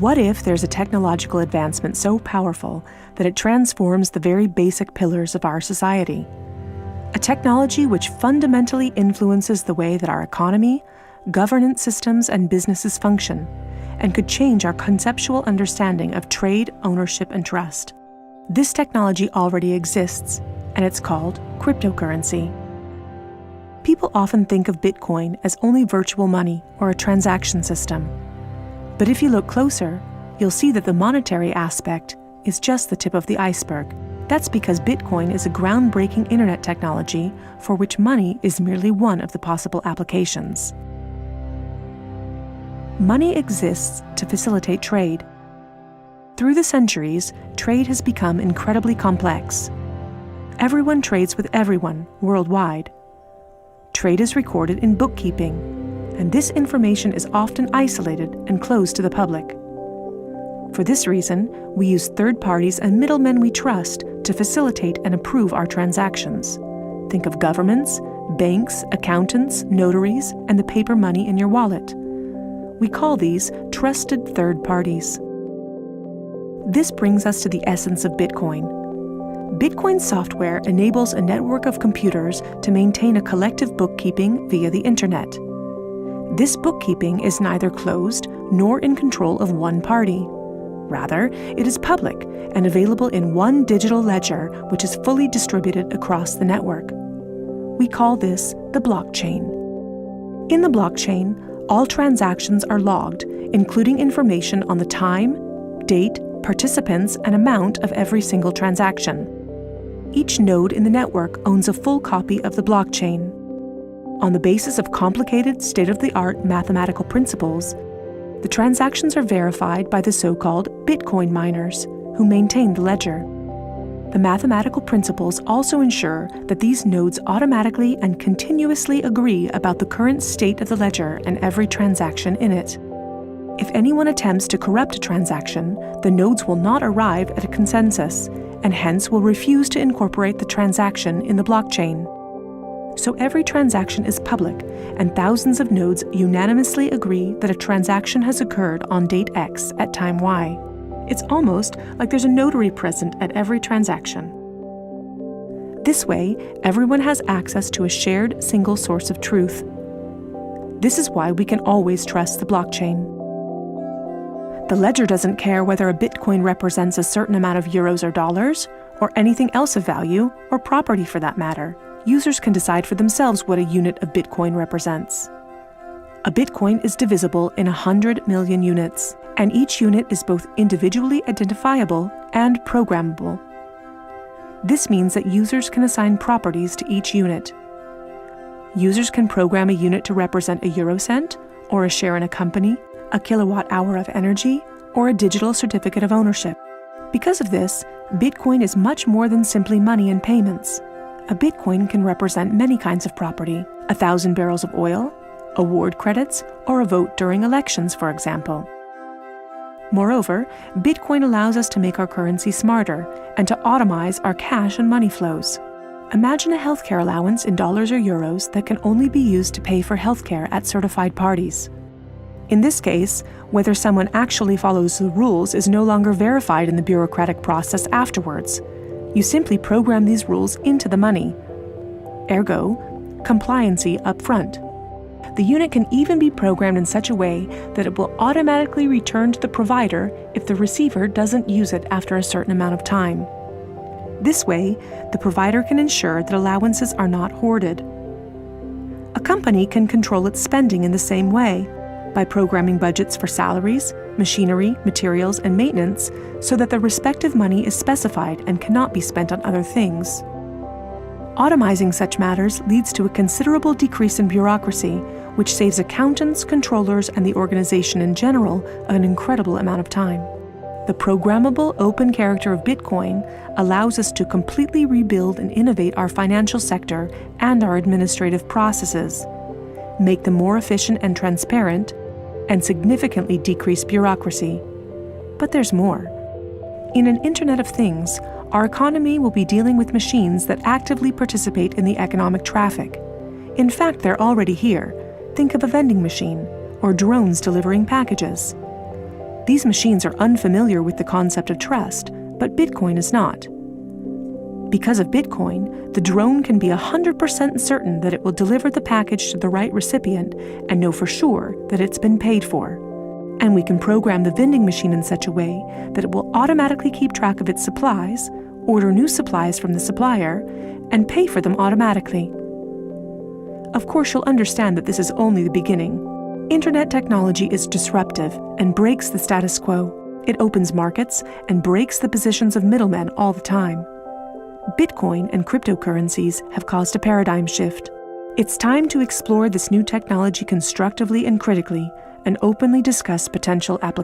What if there's a technological advancement so powerful that it transforms the very basic pillars of our society? A technology which fundamentally influences the way that our economy, governance systems, and businesses function, and could change our conceptual understanding of trade, ownership, and trust. This technology already exists, and it's called cryptocurrency. People often think of Bitcoin as only virtual money or a transaction system. But if you look closer, you'll see that the monetary aspect is just the tip of the iceberg. That's because Bitcoin is a groundbreaking internet technology for which money is merely one of the possible applications. Money exists to facilitate trade. Through the centuries, trade has become incredibly complex. Everyone trades with everyone worldwide. Trade is recorded in bookkeeping, and this information is often isolated and closed to the public. For this reason, we use third parties and middlemen we trust to facilitate and approve our transactions. Think of governments, banks, accountants, notaries, and the paper money in your wallet. We call these trusted third parties. This brings us to the essence of Bitcoin. Bitcoin software enables a network of computers to maintain a collective bookkeeping via the internet. This bookkeeping is neither closed nor in control of one party. Rather, it is public and available in one digital ledger which is fully distributed across the network. We call this the blockchain. In the blockchain, all transactions are logged, including information on the time, date, participants, and amount of every single transaction. Each node in the network owns a full copy of the blockchain. On the basis of complicated, state-of-the-art mathematical principles, the transactions are verified by the so-called Bitcoin miners, who maintain the ledger. The mathematical principles also ensure that these nodes automatically and continuously agree about the current state of the ledger and every transaction in it. If anyone attempts to corrupt a transaction, the nodes will not arrive at a consensus, and hence will refuse to incorporate the transaction in the blockchain. So every transaction is public, and thousands of nodes unanimously agree that a transaction has occurred on date X at time Y. It's almost like there's a notary present at every transaction. This way, everyone has access to a shared single source of truth. This is why we can always trust the blockchain. The ledger doesn't care whether a Bitcoin represents a certain amount of euros or dollars, or anything else of value, or property for that matter. Users can decide for themselves what a unit of Bitcoin represents. A Bitcoin is divisible in 100 million units, and each unit is both individually identifiable and programmable. This means that users can assign properties to each unit. Users can program a unit to represent a eurocent, or a share in a company, a kilowatt-hour of energy, or a digital certificate of ownership. Because of this, Bitcoin is much more than simply money and payments. A Bitcoin can represent many kinds of property: 1,000 barrels of oil, award credits, or a vote during elections, for example. Moreover, Bitcoin allows us to make our currency smarter and to automize our cash and money flows. Imagine a healthcare allowance in dollars or euros that can only be used to pay for healthcare at certified parties. In this case, whether someone actually follows the rules is no longer verified in the bureaucratic process afterwards. You simply program these rules into the money. Ergo, compliancy up front. The unit can even be programmed in such a way that it will automatically return to the provider if the receiver doesn't use it after a certain amount of time. This way, the provider can ensure that allowances are not hoarded. A company can control its spending in the same way, by programming budgets for salaries, machinery, materials, and maintenance so that the respective money is specified and cannot be spent on other things. Automizing such matters leads to a considerable decrease in bureaucracy, which saves accountants, controllers, and the organization in general an incredible amount of time. The programmable open character of Bitcoin allows us to completely rebuild and innovate our financial sector and our administrative processes, make them more efficient and transparent, and significantly decrease bureaucracy. But there's more. In an Internet of Things, our economy will be dealing with machines that actively participate in the economic traffic. In fact, they're already here. Think of a vending machine, or drones delivering packages. These machines are unfamiliar with the concept of trust, but Bitcoin is not. Because of Bitcoin, the drone can be 100% certain that it will deliver the package to the right recipient and know for sure that it's been paid for. And we can program the vending machine in such a way that it will automatically keep track of its supplies, order new supplies from the supplier, and pay for them automatically. Of course, you'll understand that this is only the beginning. Internet technology is disruptive and breaks the status quo. It opens markets and breaks the positions of middlemen all the time. Bitcoin and cryptocurrencies have caused a paradigm shift. It's time to explore this new technology constructively and critically, and openly discuss potential applications.